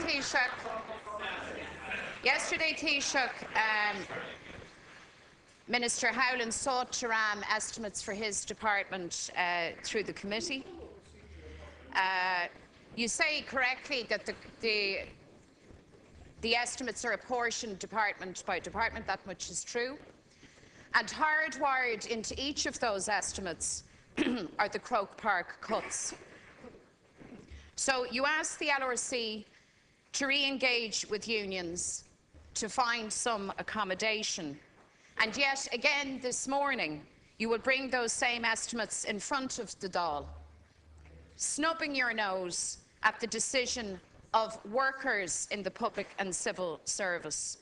Taoiseach, Minister Howland sought to ram estimates for his department through the committee. You say correctly that the estimates are apportioned department by department. That much is true. And hardwired into each of those estimates are the Croke Park cuts. So you asked the LRC to re-engage with unions to find some accommodation. And yet again this morning, you will bring those same estimates in front of the Dáil, snubbing your nose at the decision of workers in the public and civil service.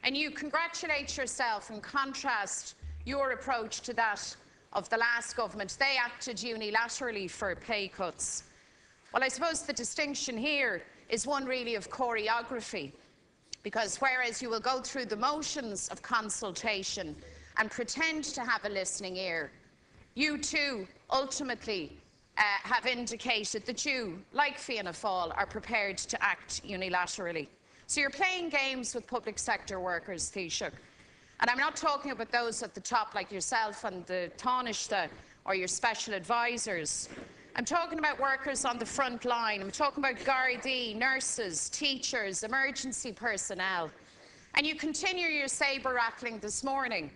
And you congratulate yourself and contrast your approach to that of the last government. They acted unilaterally for pay cuts. Well, I suppose the distinction here is one really of choreography, because whereas you will go through the motions of consultation and pretend to have a listening ear, you too ultimately have indicated that you, like Fianna Fáil, are prepared to act unilaterally. So you're playing games with public sector workers, Taoiseach. And I'm not talking about those at the top like yourself and the Taoiseach or your special advisors. I'm talking about workers on the front line. I'm talking about Gardaí, nurses, teachers, emergency personnel. And you continue your sabre rattling this morning,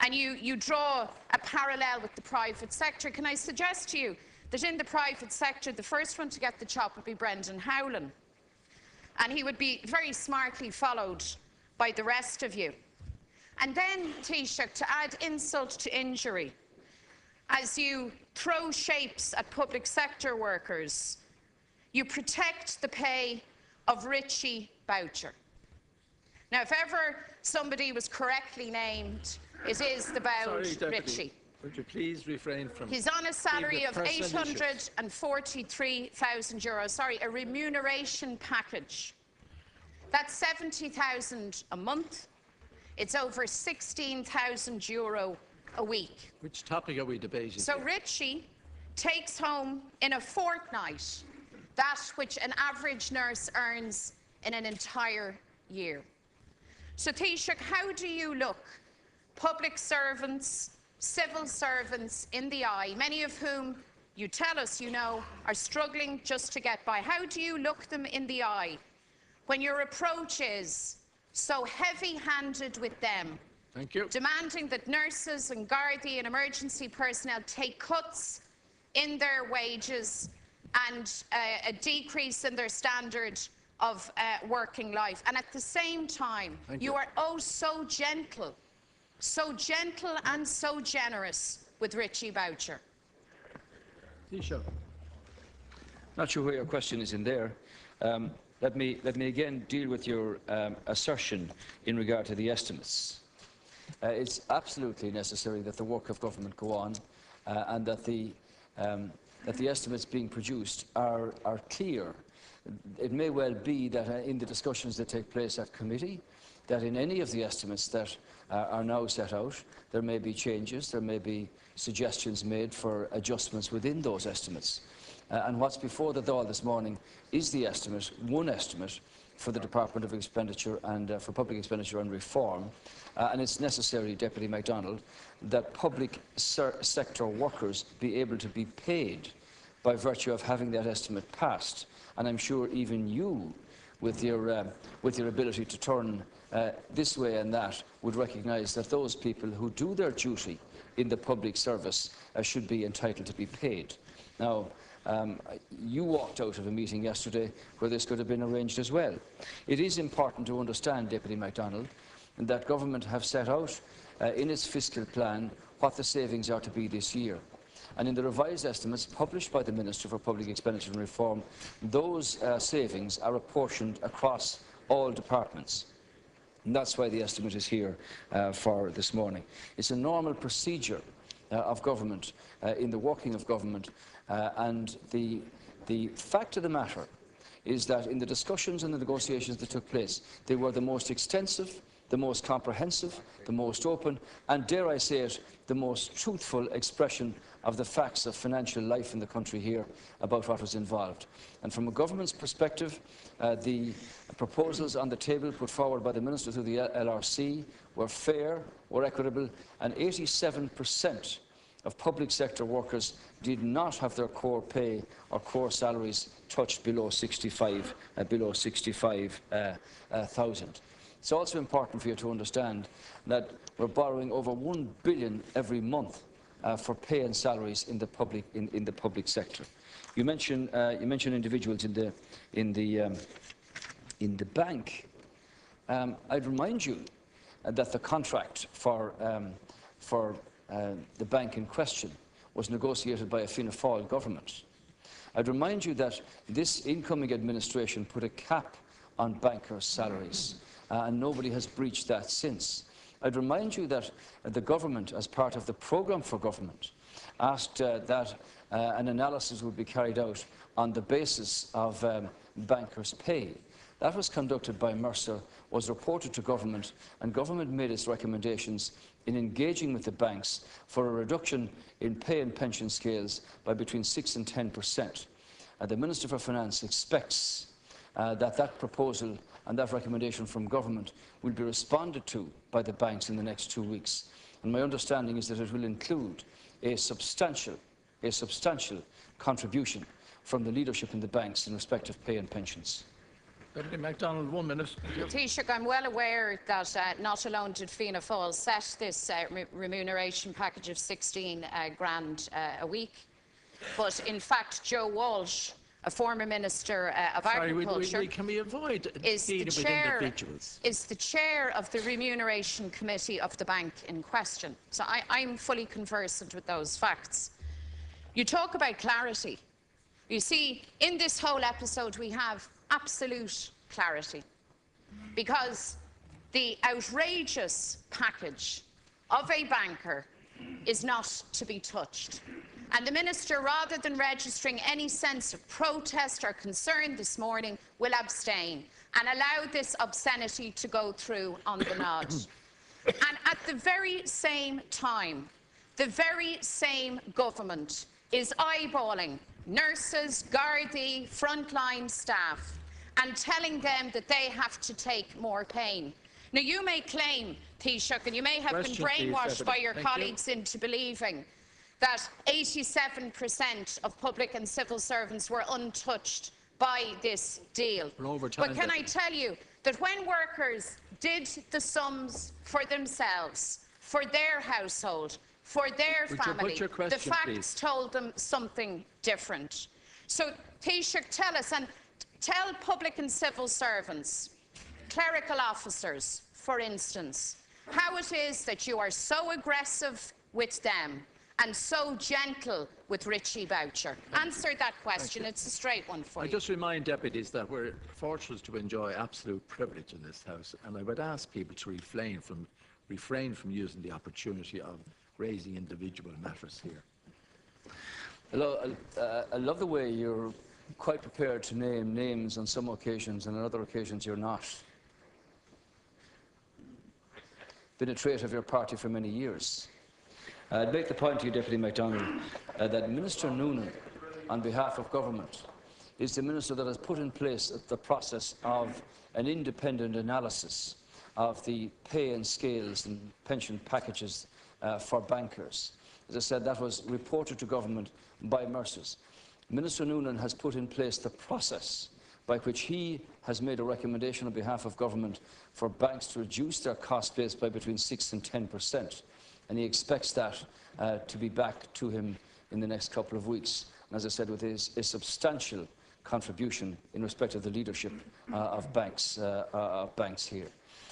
and you draw a parallel with the private sector. Can I suggest to you that in the private sector, the first one to get the chop would be Brendan Howlin, and he would be very smartly followed by the rest of you. And then, Taoiseach, to add insult to injury, as you throw shapes at public sector workers, you protect the pay of Richie Boucher. Now, if ever somebody was correctly named, it is the bowed Richie. Would you please refrain from... He's on a salary of €843,000, a remuneration package. That's 70,000 a month. It's over €16,000 a week. Which topic are we debating? So Richie takes home in a fortnight that which an average nurse earns in an entire year. So Taoiseach, how do you look public servants, civil servants in the eye, many of whom you tell us you know are struggling just to get by? How do you look them in the eye when your approach is so heavy-handed with them? Thank you. Demanding that nurses and Gardaí and emergency personnel take cuts in their wages and a decrease in their standard of working life. And at the same time, you are oh so gentle and so generous with Richie Boucher. Not sure where your question is in there. Let me again deal with your assertion in regard to the estimates. It's absolutely necessary that the work of government go on and that the estimates being produced are clear. It may well be that in the discussions that take place at committee, that in any of the estimates that are now set out, there may be changes, there may be suggestions made for adjustments within those estimates. And what's before the Dáil this morning is the estimate, one estimate, for the Department of Expenditure and for Public Expenditure and Reform. And it's necessary, Deputy MacDonald, that public sector workers be able to be paid by virtue of having that estimate passed. And I'm sure even you, with your ability to turn this way and that, would recognise that those people who do their duty in the public service should be entitled to be paid. Now, you walked out of a meeting yesterday where this could have been arranged as well. It is important to understand, Deputy MacDonald, that government have set out in its fiscal plan what the savings are to be this year. And in the revised estimates published by the Minister for Public Expenditure and Reform, those savings are apportioned across all departments. And that's why the estimate is here for this morning. It's a normal procedure of government, in the working of government, and the fact of the matter is that in the discussions and the negotiations that took place, they were the most extensive, the most comprehensive, the most open, and dare I say it, the most truthful expression of the facts of financial life in the country here about what was involved. And from a government's perspective, the proposals on the table put forward by the Minister through the LRC were fair, were equitable, and 87% of public sector workers did not have their core pay or core salaries touched below 65,000. It's also important for you to understand that we're borrowing over $1 billion every month for pay and salaries in the public sector. You mentioned individuals in the bank. I'd remind you that the contract for the bank in question was negotiated by a Fianna Fáil government. I'd remind you that this incoming administration put a cap on bankers' salaries, and nobody has breached that since. I'd remind you that the government, as part of the programme for government, asked that an analysis would be carried out on the basis of bankers' pay. That was conducted by Mercer, was reported to government, and government made its recommendations in engaging with the banks for a reduction in pay and pension scales by between 6 and 10%. The Minister for Finance expects that proposal and that recommendation from government will be responded to by the banks in the next 2 weeks. And my understanding is that it will include a substantial contribution from the leadership in the banks in respect of pay and pensions. Deputy MacDonald, 1 minute. Taoiseach, I'm well aware that not alone did Fianna Fáil set this remuneration package of 16 grand a week, but in fact Joe Walsh, a former Minister of Agriculture, can we avoid is the dealing with individuals? Is the chair of the Remuneration Committee of the bank in question. So I'm fully conversant with those facts. You talk about clarity. You see, in this whole episode we have absolute clarity, because the outrageous package of a banker is not to be touched. And the Minister, rather than registering any sense of protest or concern this morning, will abstain and allow this obscenity to go through on the nod. And at the very same time, the very same government is eyeballing nurses, Gardaí, frontline staff, and telling them that they have to take more pain. Now, you may claim, Taoiseach, and you may have been brainwashed by your colleagues into believing that 87% of public and civil servants were untouched by this deal. But can I tell you that when workers did the sums for themselves, for their household, for their family, the facts told them something different. So, Taoiseach, tell us, and tell public and civil servants, clerical officers, for instance, how it is that you are so aggressive with them and so gentle with Richie Boucher. Answer that question. It's a straight one for you. I just remind deputies that we're fortunate to enjoy absolute privilege in this House, and I would ask people to refrain from using the opportunity of raising individual matters here. I love the way you're quite prepared to name names on some occasions, and on other occasions you're not. Been a trait of your party for many years. I'd make the point to you, Deputy MacDonald, that Minister Noonan, on behalf of government, is the minister that has put in place the process of an independent analysis of the pay and scales and pension packages for bankers. As I said, that was reported to government by Mercer's. Minister Noonan has put in place the process by which he has made a recommendation on behalf of government for banks to reduce their cost base by between 6 and 10%. And he expects that to be back to him in the next couple of weeks. And as I said, with a substantial contribution in respect of the leadership of banks here.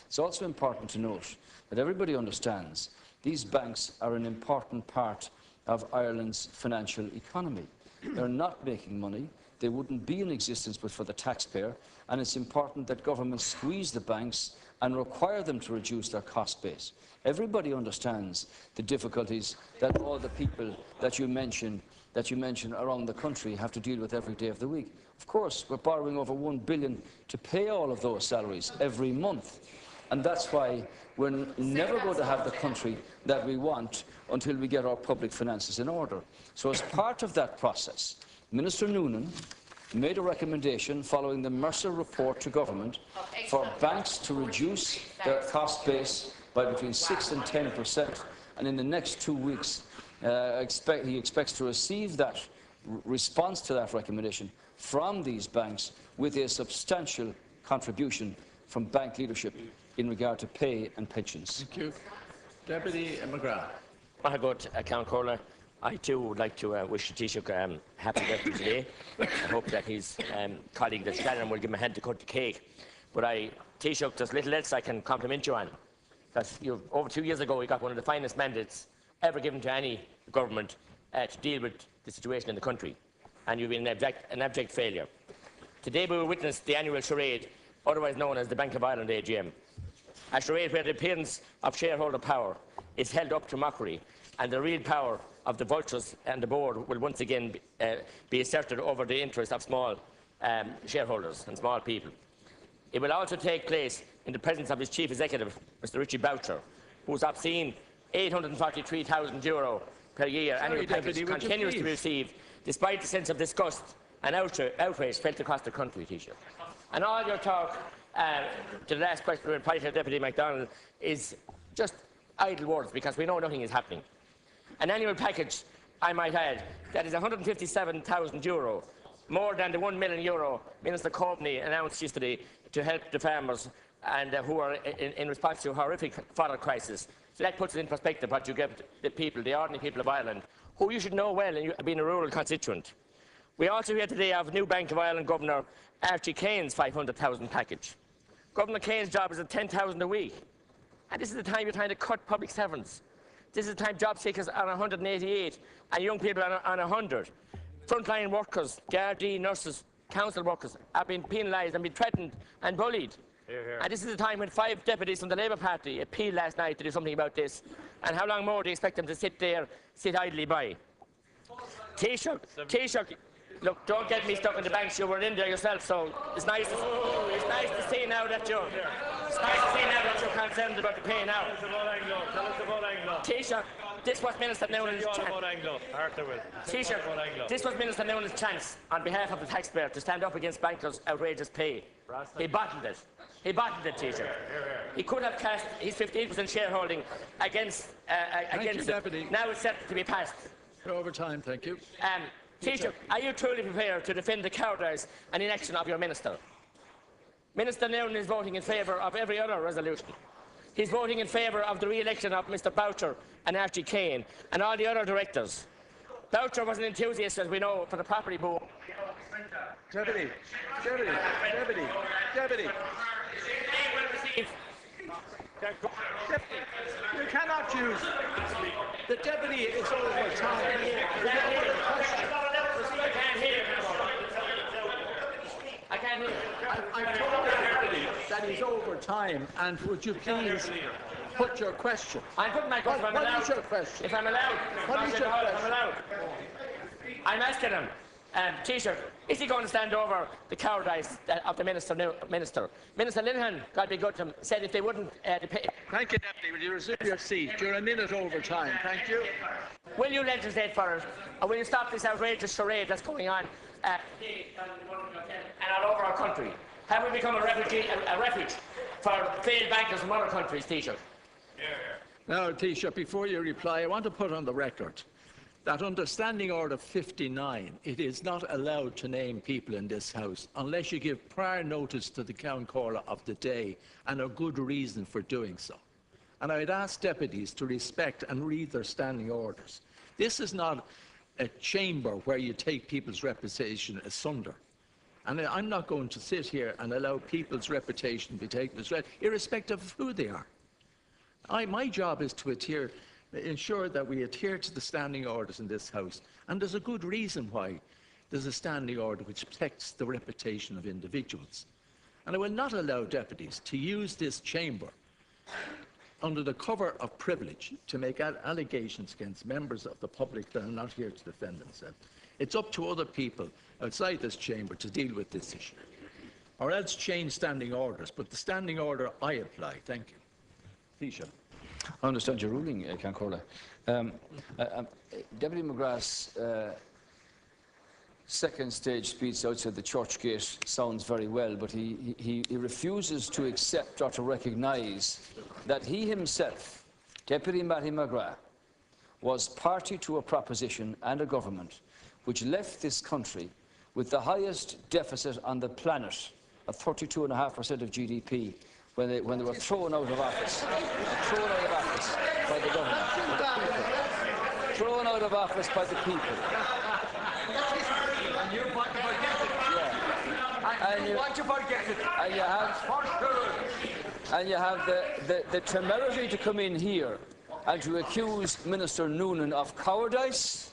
It's also important to note that everybody understands these banks are an important part of Ireland's financial economy. They're not making money. They wouldn't be in existence but for the taxpayer, and it's important that government squeeze the banks and require them to reduce their cost base. Everybody understands the difficulties that all the people that you mention around the country have to deal with every day of the week. Of course, we're borrowing over $1 billion to pay all of those salaries every month. And that's why we're never going to have the country that we want until we get our public finances in order. So as part of that process, Minister Noonan made a recommendation following the Mercer report to government for banks to reduce their cost base by between 6 and 10%, and in the next 2 weeks he expects to receive that response to that recommendation from these banks with a substantial contribution from bank leadership in regard to pay and pensions. Thank you. Deputy McGrath. Good, Count Corler. I too would like to wish Taoiseach happy birthday today. I hope that his colleague, the Shannon, will give him a hand to cut the cake. But Taoiseach, there's little else I can compliment you on. Because over 2 years ago, you got one of the finest mandates ever given to any government to deal with the situation in the country. And you've been an abject failure. Today we will witness the annual charade, otherwise known as the Bank of Ireland AGM. A charade where the appearance of shareholder power is held up to mockery, and the real power of the vultures and the board will once again be asserted over the interests of small shareholders and small people. It will also take place in the presence of his chief executive, Mr. Richie Boucher, whose obscene €843,000 per year annual package continues to be received, despite the sense of disgust and outrage felt across the country, Taoiseach. And all your talk to the last question replied to Deputy MacDonald is just idle words, because we know nothing is happening. An annual package, I might add, that is €157,000, more than the €1 million Minister Coveney announced yesterday to help the farmers and who are in response to a horrific fodder crisis. So that puts it in perspective what you give the people, the ordinary people of Ireland, who you should know well, and you being a rural constituent. We also hear today of new Bank of Ireland Governor Archie Kane's €500,000 package. Governor Kane's job is at $10,000 a week. And this is the time you're trying to cut public servants. This is the time job seekers are on 188 and young people are on 100. Frontline workers, Gardaí, nurses, council workers have been penalised and been threatened and bullied. Hear, hear. And this is the time when 5 deputies from the Labour Party appealed last night to do something about this. And how long more do you expect them to sit idly by? Taoiseach, look, don't get me stuck in the banks. You were in there yourself, so it's nice to see now that you're concerned about the pay now. Taoiseach, this was Minister Nolan's chance. Taoiseach, this was Minister Nolan's chance on behalf of the taxpayer to stand up against bankers' outrageous pay. He bottled it. He bottled it, Taoiseach. He could have cast his 15% shareholding against it. Now it's set to be passed. You're over time, thank you. Taoiseach, are you truly prepared to defend the cowardice and inaction of your minister? Minister Nolan is voting in favour of every other resolution. He's voting in favour of the re-election of Mr Boucher and Archie Kane and all the other directors. Boucher was an enthusiast, as we know, for the property boom. Deputy. You cannot use. The deputy is over time. I can't hear. I'm told the deputy that he's over time, and would you please put your question? I'm putting my question. What is your question? If I'm allowed. What is your question? I'm asking him, Taoiseach, is he going to stand over the cowardice of the Minister? Minister Linehan, God be good to him, said if they wouldn't pay. Thank you, Deputy. Will you resume your seat? You're a minute over time. Thank you. Will you legislate for it, or will you stop this outrageous charade that's going on and all over our country? Have we become a refuge for failed bankers from other countries, Taoiseach? Now, Taoiseach, before you reply, I want to put on the record that under Standing Order 59, it is not allowed to name people in this House unless you give prior notice to the Count Caller of the day and a good reason for doing so. And I would ask deputies to respect and read their standing orders. This is not a chamber where you take people's reputation asunder. And I'm not going to sit here and allow people's reputation to be taken as read, irrespective of who they are. My job is to ensure that we adhere to the standing orders in this House. And there's a good reason why there's a standing order which protects the reputation of individuals. And I will not allow deputies to use this chamber under the cover of privilege to make allegations against members of the public that are not here to defend themselves. It's up to other people outside this chamber to deal with this issue. or else change standing orders. But the standing order I apply. Thank you. Taoiseach. I understand your ruling, Cancorla. Deputy McGrath's second stage speech outside the church gate sounds very well, but he refuses to accept or to recognise that he himself, Deputy Matty McGrath, was party to a proposition and a government which left this country with the highest deficit on the planet at 32.5% of GDP when they were thrown out of office. Thrown out of office by the government, by the people. Thrown out of office by the people. And you want to forget it. Yeah. And you want to forget it. And you have the temerity to come in here and to accuse Minister Noonan of cowardice.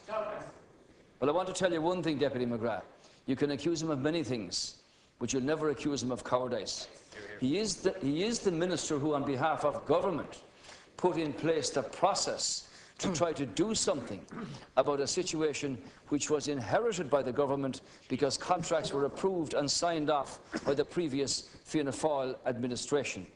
Well, I want to tell you one thing, Deputy McGrath. You can accuse him of many things, but you'll never accuse him of cowardice. He is the minister who, on behalf of government, put in place the process to try to do something about a situation which was inherited by the government because contracts were approved and signed off by the previous Fianna Fáil administration.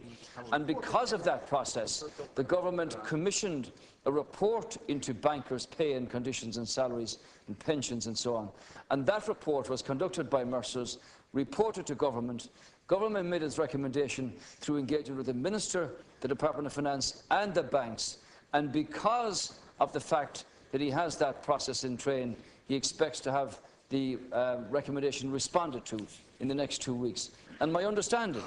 And because of that process, the government commissioned a report into bankers' pay and conditions and salaries and pensions and so on. And that report was conducted by Mercers, reported to government. Government made its recommendation through engagement with the Minister, the Department of Finance and the banks. And because of the fact that he has that process in train, he expects to have the recommendation responded to in the next 2 weeks. And my understanding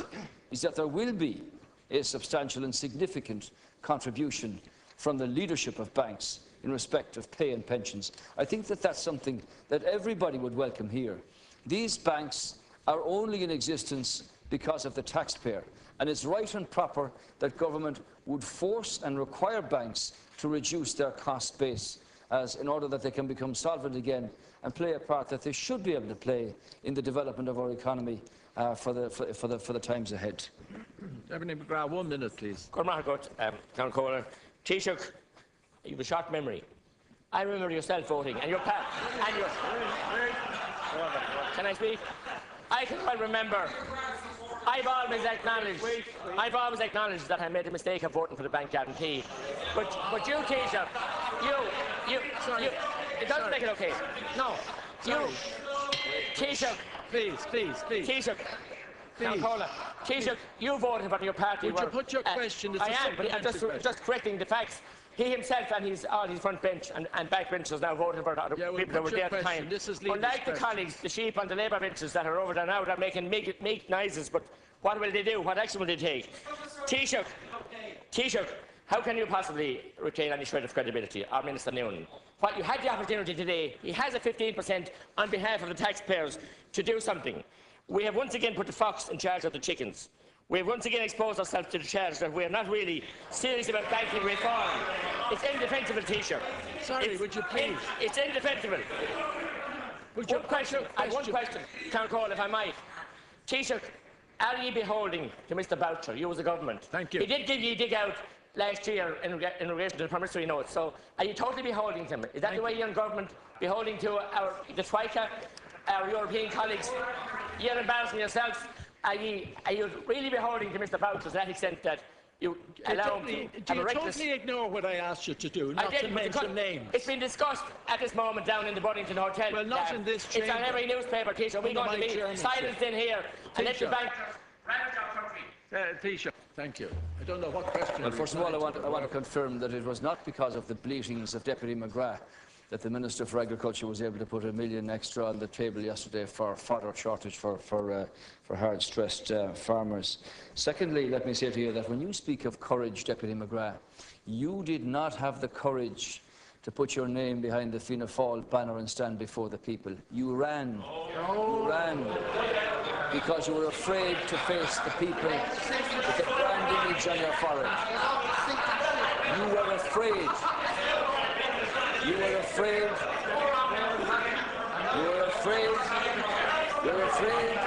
is that there will be a substantial and significant contribution from the leadership of banks in respect of pay and pensions. I think that that's something that everybody would welcome here. These banks are only in existence because of the taxpayer, and it's right and proper that government would force and require banks to reduce their cost base in order that they can become solvent again and play a part that they should be able to play in the development of our economy for the times ahead. Deputy McGrath, 1 minute, please. Taoiseach, you have a short memory. I remember yourself voting, and your pal, and your... Can I speak? I can well remember. I've always acknowledged that I made a mistake of voting for the bank guarantee. But you, Taoiseach, you, it doesn't make it okay. No, you, Taoiseach. Please. Taoiseach. Taoiseach, you voted for your party. Would you put your question? I am, but I'm just correcting the facts. He himself and all his front bench and back benches now voted for the people that were there at the time. Unlike the colleagues, the sheep on the Labour benches that are over there now, they're making make noises, but what will they do? What action will they take? Taoiseach, how can you possibly retain any shred of credibility, our Minister Noonan? What you had the opportunity today, he has a 15% on behalf of the taxpayers to do something. We have once again put the fox in charge of the chickens. We have once again exposed ourselves to the charge that we are not really serious about banking reform. It's indefensible, Taoiseach. Sorry, would you please? It's indefensible. One question, Cancorla, if I might. Taoiseach, are you beholding to Mr Boucher, you as a government? Thank you. He did give you a dig out last year in relation to the promissory notes, so are you totally beholding to him? Is that the way you're in government, beholding to the Troika, our European colleagues? You're embarrassing yourself. Are you really beholding to Mr Boucher to that extent that you allow him to have a reckless... totally ignore what I asked you to do, not to mention names? It's been discussed at this moment down in the Boddington Hotel. Well, not in this chamber. It's on every newspaper, Taoiseach. We're going to be silenced in here and let the bank... Taoiseach, thank you. I don't know what question... Well, first of all, I want to confirm that it was not because of the bleatings of Deputy McGrath that the Minister for Agriculture was able to put $1 million extra on the table yesterday for fodder shortage for hard-stressed farmers. Secondly, let me say to you that when you speak of courage, Deputy McGrath, you did not have the courage to put your name behind the Fianna Fáil banner and stand before the people. You ran. You ran because you were afraid to face the people with the brand image on your forehead. You were afraid. You were afraid. You were afraid. You were afraid.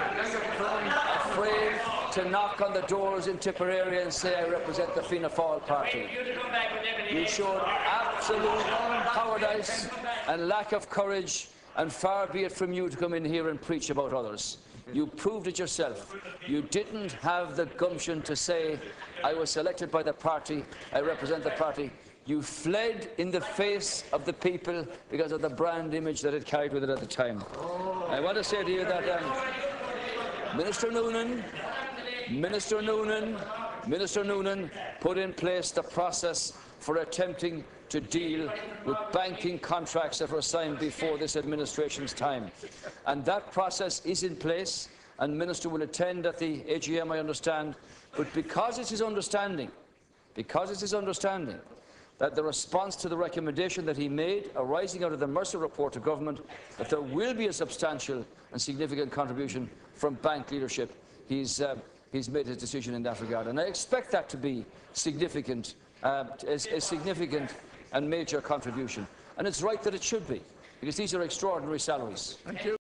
Afraid to knock on the doors in Tipperary and say, I represent the Fianna Fáil party. You showed absolute cowardice and lack of courage, and far be it from you to come in here and preach about others. You proved it yourself. You didn't have the gumption to say, I was selected by the party, I represent the party. You fled in the face of the people because of the brand image that it carried with it at the time. I want to say to you that Minister Noonan put in place the process for attempting to deal with banking contracts that were signed before this administration's time. And that process is in place, and Minister will attend at the AGM, I understand. But because it's his understanding that the response to the recommendation that he made arising out of the Mercer report to government, that there will be a substantial and significant contribution from bank leadership, he's made his decision in that regard. And I expect that to be significant, a significant and major contribution. And it's right that it should be, because these are extraordinary salaries. Thank you.